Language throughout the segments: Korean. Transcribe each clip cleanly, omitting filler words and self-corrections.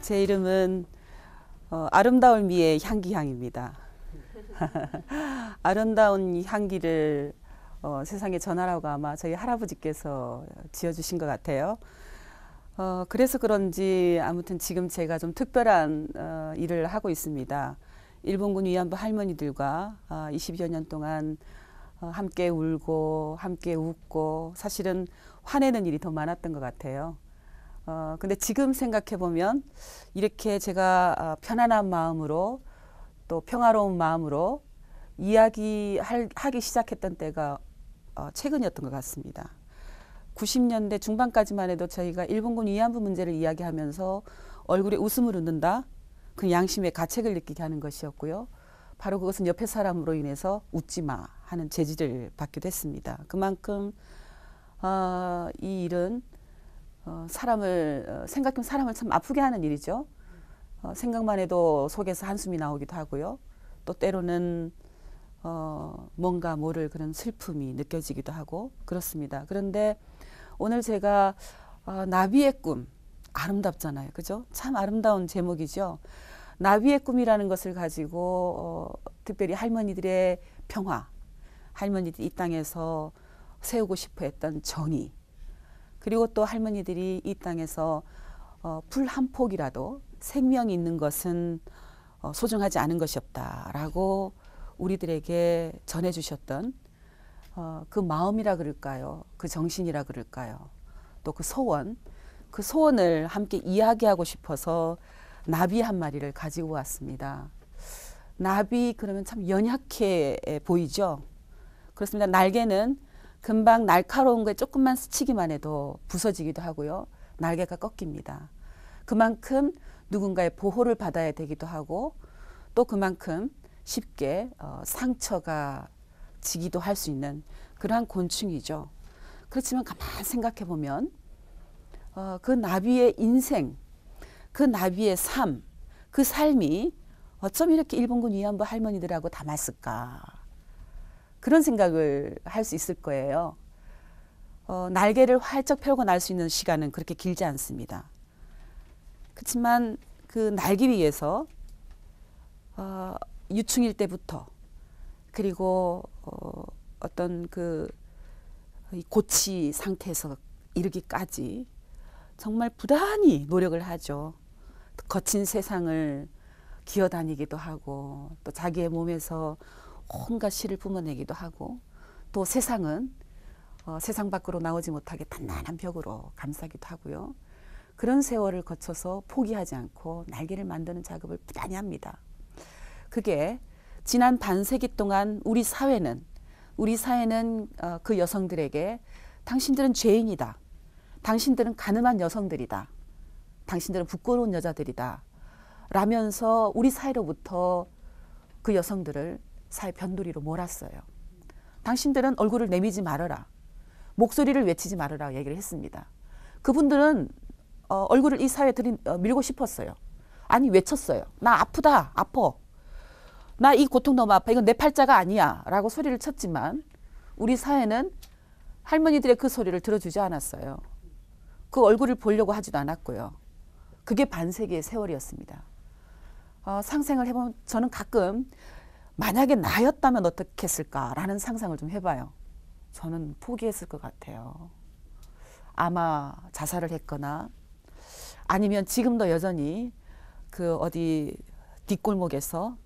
제 이름은 아름다울 미의 향기향입니다. 아름다운 이 향기를 세상에 전하라고 아마 저희 할아버지께서 지어주신 것 같아요. 그래서 그런지 아무튼 지금 제가 좀 특별한 일을 하고 있습니다. 일본군 위안부 할머니들과 20여 년 동안 함께 울고 함께 웃고 사실은 화내는 일이 더 많았던 것 같아요. 근데 지금 생각해 보면 이렇게 제가 편안한 마음으로 또 평화로운 마음으로 이야기하기 시작했던 때가 최근이었던 것 같습니다. 90년대 중반까지만 해도 저희가 일본군 위안부 문제를 이야기하면서 얼굴에 웃음을 웃는다. 그 양심의 가책을 느끼게 하는 것이었고요. 바로 그것은 옆에 사람으로 인해서 웃지 마 하는 제지를 받기도 했습니다. 그만큼 이 일은 생각하면 사람을 참 아프게 하는 일이죠. 생각만 해도 속에서 한숨이 나오기도 하고요. 또 때로는 뭔가 모를 그런 슬픔이 느껴지기도 하고 그렇습니다. 그런데 오늘 제가 나비의 꿈, 아름답잖아요. 그죠? 참 아름다운 제목이죠. 나비의 꿈이라는 것을 가지고 특별히 할머니들의 평화, 할머니들이 이 땅에서 세우고 싶어 했던 정의, 그리고 또 할머니들이 이 땅에서 풀 한 폭이라도 생명이 있는 것은 소중하지 않은 것이 없다라고 우리들에게 전해주셨던 그 마음이라 그럴까요? 그 정신이라 그럴까요? 또 그 소원을 함께 이야기하고 싶어서 나비 한 마리를 가지고 왔습니다. 나비 그러면 참 연약해 보이죠? 그렇습니다. 날개는 금방 날카로운 거에 조금만 스치기만 해도 부서지기도 하고요. 날개가 꺾입니다. 그만큼 누군가의 보호를 받아야 되기도 하고 또 그만큼 쉽게 상처가 지기도 할 수 있는 그러한 곤충이죠. 그렇지만 가만 생각해 보면 그 나비의 인생, 그 나비의 삶, 그 삶이 어쩜 이렇게 일본군 위안부 할머니들하고 닮았을까? 그런 생각을 할 수 있을 거예요. 날개를 활짝 펴고 날 수 있는 시간은 그렇게 길지 않습니다. 그렇지만 그 날기 위해서 유충일 때부터 그리고 어떤 그 고치 상태에서 이르기까지 정말 부단히 노력을 하죠. 거친 세상을 기어다니기도 하고 또 자기의 몸에서 온갖 씨를 뿜어내기도 하고 또 세상은 세상 밖으로 나오지 못하게 단단한 벽으로 감싸기도 하고요. 그런 세월을 거쳐서 포기하지 않고 날개를 만드는 작업을 부단히 합니다. 그게 지난 반세기 동안 우리 사회는 그 여성들에게 당신들은 죄인이다. 당신들은 가늠한 여성들이다. 당신들은 부끄러운 여자들이다. 라면서 우리 사회로부터 그 여성들을 사회 변두리로 몰았어요. 당신들은 얼굴을 내미지 말아라. 목소리를 외치지 말아라 얘기를 했습니다. 그분들은 얼굴을 이 사회에 밀고 싶었어요. 아니 외쳤어요. 나 아프다. 아파. 나 이 고통 너무 아파. 이건 내 팔자가 아니야. 라고 소리를 쳤지만 우리 사회는 할머니들의 그 소리를 들어주지 않았어요. 그 얼굴을 보려고 하지도 않았고요. 그게 반세기의 세월이었습니다. 상상을 해보면 저는 가끔 만약에 나였다면 어떻게 했을까라는 상상을 좀 해봐요. 저는 포기했을 것 같아요. 아마 자살을 했거나 아니면 지금도 여전히 그 어디 뒷골목에서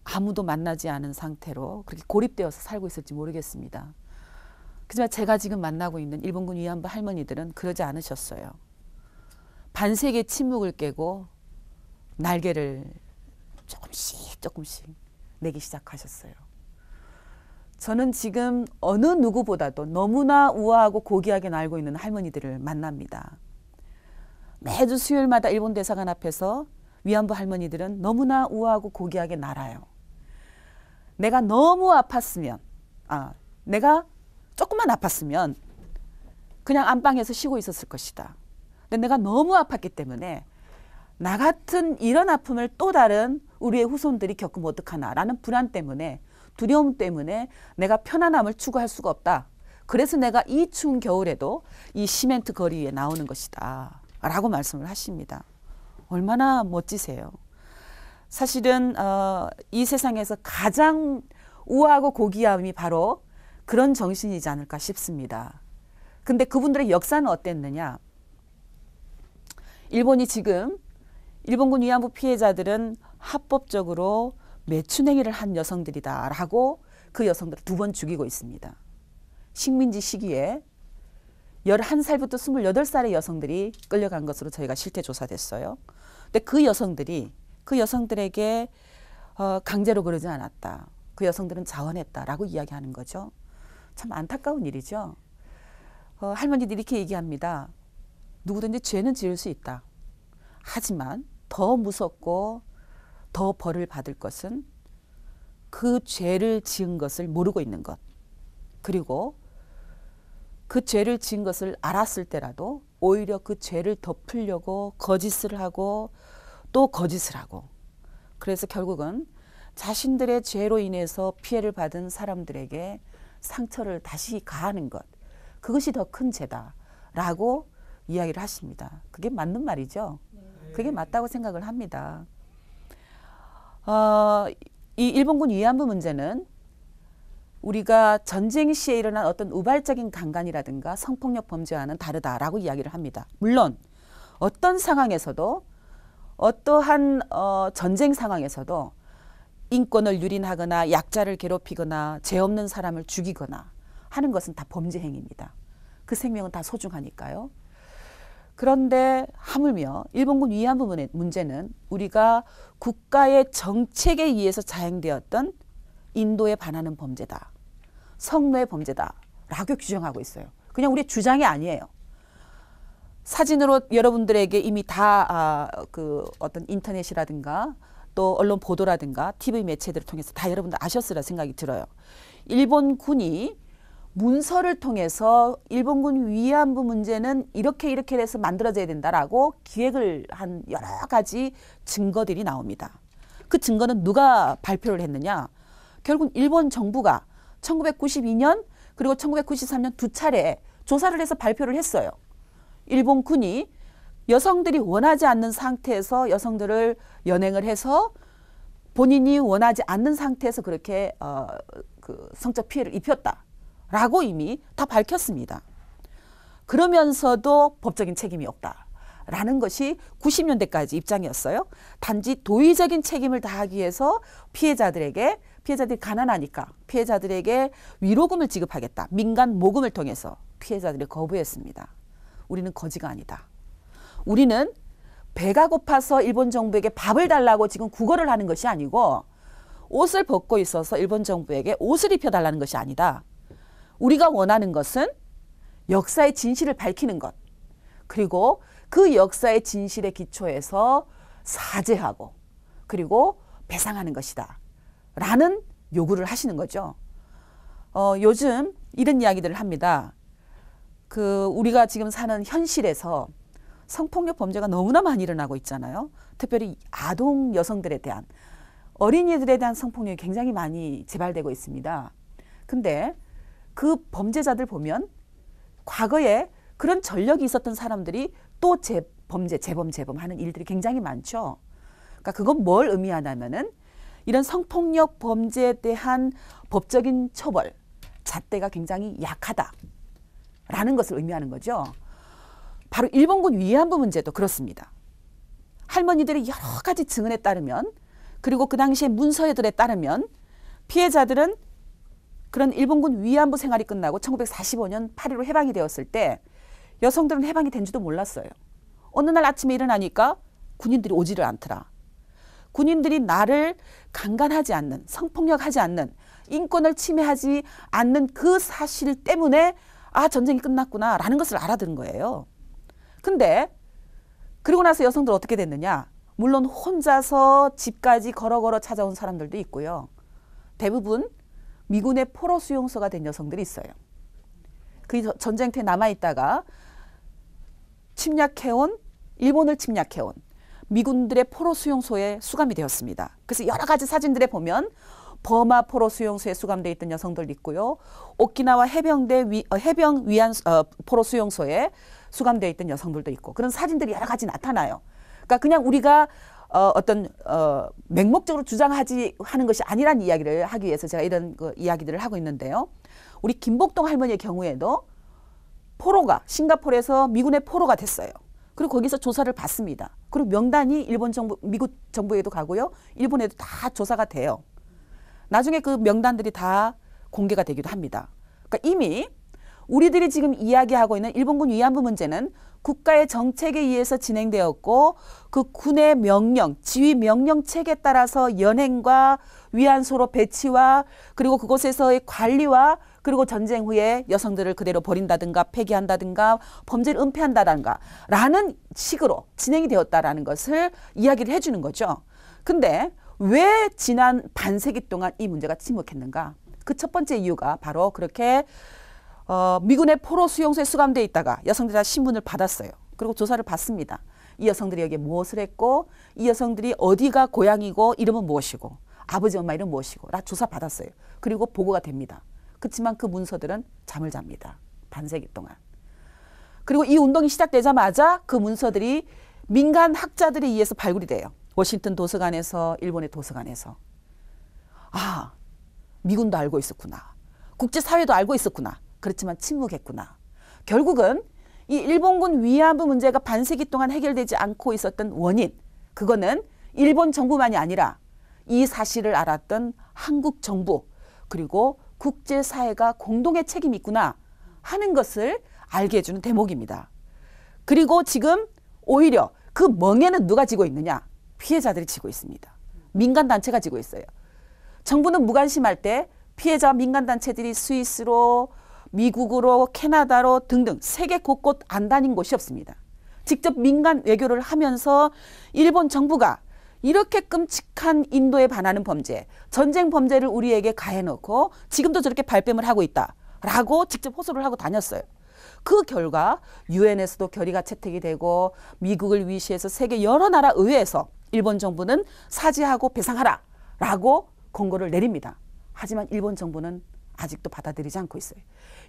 아무도 만나지 않은 상태로 그렇게 고립되어서 살고 있을지 모르겠습니다. 하지만 제가 지금 만나고 있는 일본군 위안부 할머니들은 그러지 않으셨어요. 반세기의 침묵을 깨고 날개를 조금씩 내기 시작하셨어요. 저는 지금 어느 누구보다도 너무나 우아하고 고귀하게 날고 있는 할머니들을 만납니다. 매주 수요일마다 일본 대사관 앞에서 위안부 할머니들은 너무나 우아하고 고귀하게 날아요. 내가 너무 아팠으면, 내가 조금만 아팠으면 그냥 안방에서 쉬고 있었을 것이다. 근데 내가 너무 아팠기 때문에 나 같은 이런 아픔을 또 다른 우리의 후손들이 겪으면 어떡하나라는 불안 때문에 두려움 때문에 내가 편안함을 추구할 수가 없다. 그래서 내가 이 추운 겨울에도 이 시멘트 거리 위에 나오는 것이다. 라고 말씀을 하십니다. 얼마나 멋지세요. 사실은 이 세상에서 가장 우아하고 고귀함이 바로 그런 정신이지 않을까 싶습니다. 근데 그분들의 역사는 어땠느냐? 일본이 지금 일본군 위안부 피해자들은 합법적으로 매춘행위를 한 여성들이다라고 그 여성들을 2번 죽이고 있습니다. 식민지 시기에 11살부터 28살의 여성들이 끌려간 것으로 저희가 실태 조사됐어요. 근데 그 여성들에게 강제로 그러지 않았다. 그 여성들은 자원했다라고 이야기하는 거죠. 참 안타까운 일이죠. 할머니들이 이렇게 얘기합니다. 누구든지 죄는 지을 수 있다. 하지만 더 무섭고 더 벌을 받을 것은 그 죄를 지은 것을 모르고 있는 것. 그리고 그 죄를 지은 것을 알았을 때라도 오히려 그 죄를 덮으려고 거짓을 하고 또 거짓을 하고, 그래서 결국은 자신들의 죄로 인해서 피해를 받은 사람들에게 상처를 다시 가하는 것, 그것이 더 큰 죄다라고 이야기를 하십니다. 그게 맞는 말이죠. 그게 맞다고 생각을 합니다. 이 일본군 위안부 문제는 우리가 전쟁 시에 일어난 어떤 우발적인 강간이라든가 성폭력 범죄와는 다르다라고 이야기를 합니다. 물론 어떤 상황에서도 어떠한 전쟁 상황에서도 인권을 유린하거나 약자를 괴롭히거나 죄 없는 사람을 죽이거나 하는 것은 다 범죄 행위입니다. 그 생명은 다 소중하니까요. 그런데 하물며 일본군 위안부 문제는 우리가 국가의 정책에 의해서 자행되었던 인도에 반하는 범죄다, 성노예 범죄다라고 규정하고 있어요. 그냥 우리의 주장이 아니에요. 사진으로 여러분들에게 이미 다 그 어떤 인터넷이라든가 또 언론 보도라든가 TV 매체들을 통해서 다 여러분들 아셨으라 생각이 들어요. 일본군이 문서를 통해서 일본군 위안부 문제는 이렇게 해서 만들어져야 된다라고 기획을 한 여러 가지 증거들이 나옵니다. 그 증거는 누가 발표를 했느냐? 결국 일본 정부가 1992년 그리고 1993년 2차례 조사를 해서 발표를 했어요. 일본군이 여성들이 원하지 않는 상태에서 여성들을 연행을 해서 본인이 원하지 않는 상태에서 그렇게 그 성적 피해를 입혔다라고 이미 다 밝혔습니다. 그러면서도 법적인 책임이 없다라는 것이 90년대까지 입장이었어요. 단지 도의적인 책임을 다하기 위해서 피해자들이 가난하니까 피해자들에게 위로금을 지급하겠다. 민간 모금을 통해서 피해자들이 거부했습니다. 우리는 거지가 아니다. 우리는 배가 고파서 일본 정부에게 밥을 달라고 지금 구걸을 하는 것이 아니고 옷을 벗고 있어서 일본 정부에게 옷을 입혀달라는 것이 아니다. 우리가 원하는 것은 역사의 진실을 밝히는 것, 그리고 그 역사의 진실에 기초해서 사죄하고 그리고 배상하는 것이다 라는 요구를 하시는 거죠. 요즘 이런 이야기들을 합니다. 우리가 지금 사는 현실에서 성폭력 범죄가 너무나 많이 일어나고 있잖아요. 특별히 아동 여성들에 대한, 어린이들에 대한 성폭력이 굉장히 많이 재발되고 있습니다. 근데 그 범죄자들 보면 과거에 그런 전력이 있었던 사람들이 또 재범 하는 일들이 굉장히 많죠. 그러니까 그건 뭘 의미하냐면은 이런 성폭력 범죄에 대한 법적인 처벌, 잣대가 굉장히 약하다라는 것을 의미하는 거죠. 바로 일본군 위안부 문제도 그렇습니다. 할머니들의 여러 가지 증언에 따르면, 그리고 그 당시의 문서들에 따르면 피해자들은 그런 일본군 위안부 생활이 끝나고 1945년 8.15 해방이 되었을 때 여성들은 해방이 된지도 몰랐어요. 어느 날 아침에 일어나니까 군인들이 오지를 않더라. 군인들이 나를 강간하지 않는, 성폭력하지 않는, 인권을 침해하지 않는 그 사실 때문에 전쟁이 끝났구나라는 것을 알아들은 거예요. 근데 그러고 나서 여성들 어떻게 됐느냐? 물론 혼자서 집까지 걸어 찾아온 사람들도 있고요. 대부분 미군의 포로 수용소가 된 여성들이 있어요. 그 전쟁터에 남아있다가 일본을 침략해온 미군들의 포로 수용소에 수감이 되었습니다. 그래서 여러 가지 사진들에 보면 버마 포로 수용소에 수감되어 있던 여성들도 있고요. 오키나와 해병 위안 포로 수용소에 수감되어 있던 여성들도 있고, 그런 사진들이 여러 가지 나타나요. 그러니까 그냥 우리가 어떤 맹목적으로 하는 것이 아니란 이야기를 하기 위해서 제가 이런 이야기들을 하고 있는데요. 우리 김복동 할머니의 경우에도 포로가 싱가포르에서 미군의 포로가 됐어요. 그리고 거기서 조사를 받습니다. 그리고 명단이 일본 정부, 미국 정부에도 가고요. 일본에도 다 조사가 돼요. 나중에 그 명단들이 다 공개가 되기도 합니다. 그러니까 이미 우리들이 지금 이야기하고 있는 일본군 위안부 문제는 국가의 정책에 의해서 진행되었고 그 군의 명령, 지휘 명령책에 따라서 연행과 위안소로 배치와 그리고 그곳에서의 관리와 그리고 전쟁 후에 여성들을 그대로 버린다든가 폐기한다든가 범죄를 은폐한다든가 라는 식으로 진행이 되었다라는 것을 이야기를 해주는 거죠. 근데 왜 지난 반세기 동안 이 문제가 침묵했는가? 그 첫 번째 이유가 바로 그렇게 미군의 포로 수용소에 수감되어 있다가 여성들이 다 신문을 받았어요. 그리고 조사를 받습니다. 이 여성들이 여기에 무엇을 했고 이 여성들이 어디가 고향이고 이름은 무엇이고 아버지 엄마 이름 무엇이고 다 조사받았어요. 그리고 보고가 됩니다. 그렇지만 그 문서들은 잠을 잡니다. 반세기 동안. 그리고 이 운동이 시작되자마자 그 문서들이 민간 학자들에 의해서 발굴이 돼요. 워싱턴 도서관에서 일본의 도서관에서. 아, 미군도 알고 있었구나. 국제사회도 알고 있었구나. 그렇지만 침묵했구나. 결국은 이 일본군 위안부 문제가 반세기 동안 해결되지 않고 있었던 원인, 그거는 일본 정부만이 아니라 이 사실을 알았던 한국 정부 그리고 국제사회가 공동의 책임이 있구나 하는 것을 알게 해주는 대목입니다. 그리고 지금 오히려 그 멍에는 누가 지고 있느냐? 피해자들이 지고 있습니다. 민간단체가 지고 있어요. 정부는 무관심할 때 피해자 민간단체들이 스위스로 미국으로 캐나다로 등등 세계 곳곳 안 다닌 곳이 없습니다. 직접 민간 외교를 하면서 일본 정부가 이렇게 끔찍한 인도에 반하는 범죄, 전쟁 범죄를 우리에게 가해놓고 지금도 저렇게 발뺌을 하고 있다라고 직접 호소를 하고 다녔어요. 그 결과 유엔에서도 결의가 채택이 되고 미국을 위시해서 세계 여러 나라 의회에서 일본 정부는 사죄하고 배상하라라고 권고를 내립니다. 하지만 일본 정부는 아직도 받아들이지 않고 있어요.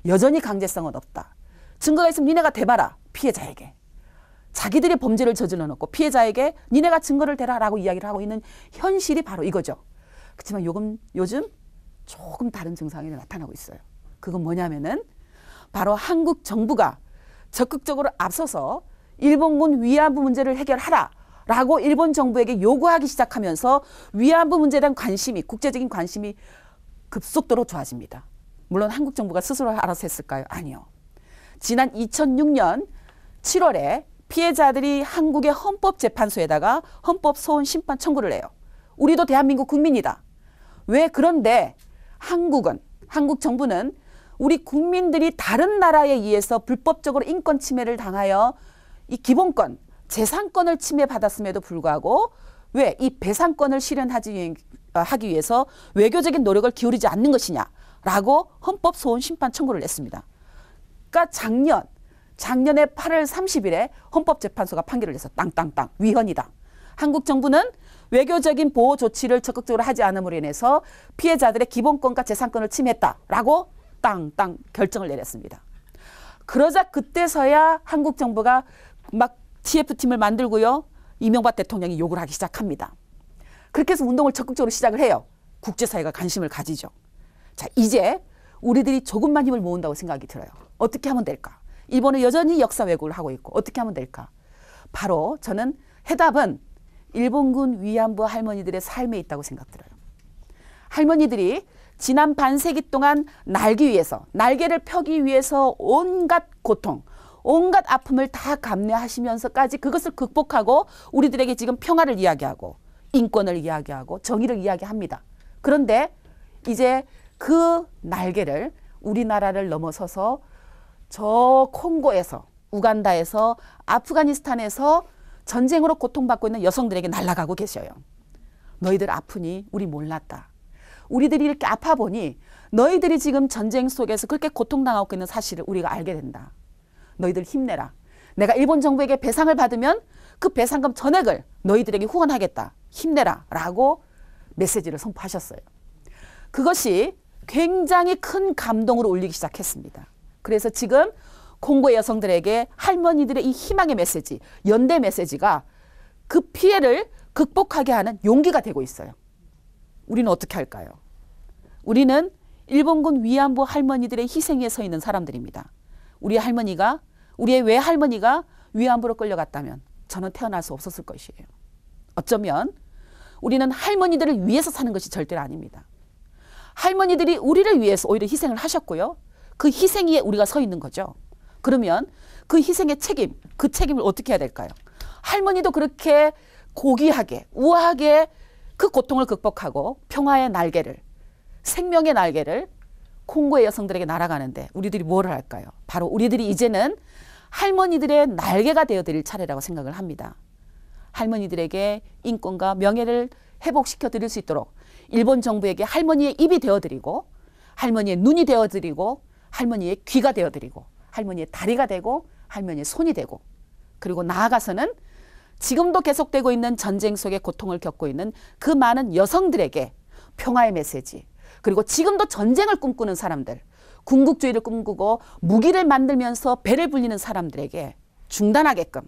여전히 강제성은 없다. 증거가 있으면 니네가 대봐라. 피해자에게. 자기들이 범죄를 저질러 놓고 피해자에게 니네가 증거를 대라라고 이야기를 하고 있는 현실이 바로 이거죠. 그렇지만 요즘 조금 다른 증상이 나타나고 있어요. 그건 뭐냐면은 바로 한국 정부가 적극적으로 앞서서 일본군 위안부 문제를 해결하라라고 일본 정부에게 요구하기 시작하면서 위안부 문제에 대한 관심이, 국제적인 관심이 급속도로 좋아집니다. 물론 한국 정부가 스스로 알아서 했을까요? 아니요. 지난 2006년 7월에 피해자들이 한국의 헌법재판소에다가 헌법소원 심판 청구를 해요. 우리도 대한민국 국민이다. 왜 그런데 한국 정부는 우리 국민들이 다른 나라에 의해서 불법적으로 인권 침해를 당하여 이 기본권, 재산권을 침해받았음에도 불구하고 왜 이 배상권을 실현하기 위해서 외교적인 노력을 기울이지 않는 것이냐라고 헌법소원 심판 청구를 냈습니다. 그러니까 작년에 8월 30일에 헌법재판소가 판결을 내서 땅땅땅 위헌이다. 한국 정부는 외교적인 보호 조치를 적극적으로 하지 않음으로 인해서 피해자들의 기본권과 재산권을 침해했다라고 땅땅 결정을 내렸습니다. 그러자 그때서야 한국 정부가 막 TF팀을 만들고요. 이명박 대통령이 욕을 하기 시작합니다. 그렇게 해서 운동을 적극적으로 시작을 해요. 국제사회가 관심을 가지죠. 자, 이제 우리들이 조금만 힘을 모은다고 생각이 들어요. 어떻게 하면 될까? 일본은 여전히 역사 왜곡을 하고 있고 어떻게 하면 될까? 바로 저는 해답은 일본군 위안부 할머니들의 삶에 있다고 생각 들어요. 할머니들이 지난 반세기 동안 날개를 펴기 위해서 온갖 고통, 온갖 아픔을 다 감내하시면서까지 그것을 극복하고 우리들에게 지금 평화를 이야기하고 인권을 이야기하고 정의를 이야기합니다. 그런데 이제 그 날개를 우리나라를 넘어서서 저 콩고에서, 우간다에서, 아프가니스탄에서 전쟁으로 고통받고 있는 여성들에게 날아가고 계셔요. 너희들 아프니 우리 몰랐다. 우리들이 이렇게 아파 보니 너희들이 지금 전쟁 속에서 그렇게 고통당하고 있는 사실을 우리가 알게 된다. 너희들 힘내라. 내가 일본 정부에게 배상을 받으면 그 배상금 전액을 너희들에게 후원하겠다. 힘내라. 라고 메시지를 선포하셨어요. 그것이 굉장히 큰 감동으로 울리기 시작했습니다. 그래서 지금 콩고 여성들에게 할머니들의 이 희망의 메시지, 연대 메시지가 그 피해를 극복하게 하는 용기가 되고 있어요. 우리는 어떻게 할까요? 우리는 일본군 위안부 할머니들의 희생에 서 있는 사람들입니다. 우리의 외할머니가 위안부로 끌려갔다면 저는 태어날 수 없었을 것이에요. 어쩌면 우리는 할머니들을 위해서 사는 것이 절대로 아닙니다. 할머니들이 우리를 위해서 오히려 희생을 하셨고요. 그 희생 위에 우리가 서 있는 거죠. 그러면 그 희생의 책임, 그 책임을 어떻게 해야 될까요? 할머니도 그렇게 고귀하게, 우아하게 그 고통을 극복하고 평화의 날개를, 생명의 날개를 콩고의 여성들에게 날아가는데 우리들이 뭘 할까요? 바로 우리들이 이제는 할머니들의 날개가 되어드릴 차례라고 생각을 합니다. 할머니들에게 인권과 명예를 회복시켜 드릴 수 있도록 일본 정부에게 할머니의 입이 되어드리고, 할머니의 눈이 되어드리고, 할머니의 귀가 되어드리고, 할머니의 다리가 되고, 할머니의 손이 되고, 그리고 나아가서는 지금도 계속되고 있는 전쟁 속에 고통을 겪고 있는 그 많은 여성들에게 평화의 메시지, 그리고 지금도 전쟁을 꿈꾸는 사람들, 군국주의를 꿈꾸고 무기를 만들면서 배를 불리는 사람들에게 중단하게끔,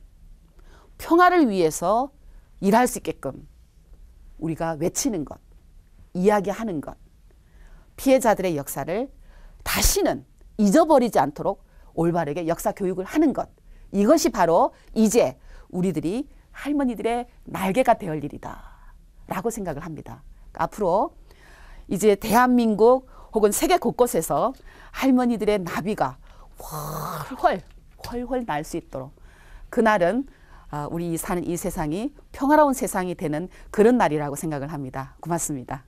평화를 위해서 일할 수 있게끔 우리가 외치는 것, 이야기하는 것, 피해자들의 역사를 다시는 잊어버리지 않도록 올바르게 역사 교육을 하는 것, 이것이 바로 이제 우리들이 할머니들의 날개가 되어올 일이다 라고 생각을 합니다. 앞으로 이제 대한민국 혹은 세계 곳곳에서 할머니들의 나비가 훨훨 날 수 있도록, 그날은 우리 사는 이 세상이 평화로운 세상이 되는 그런 날이라고 생각을 합니다. 고맙습니다.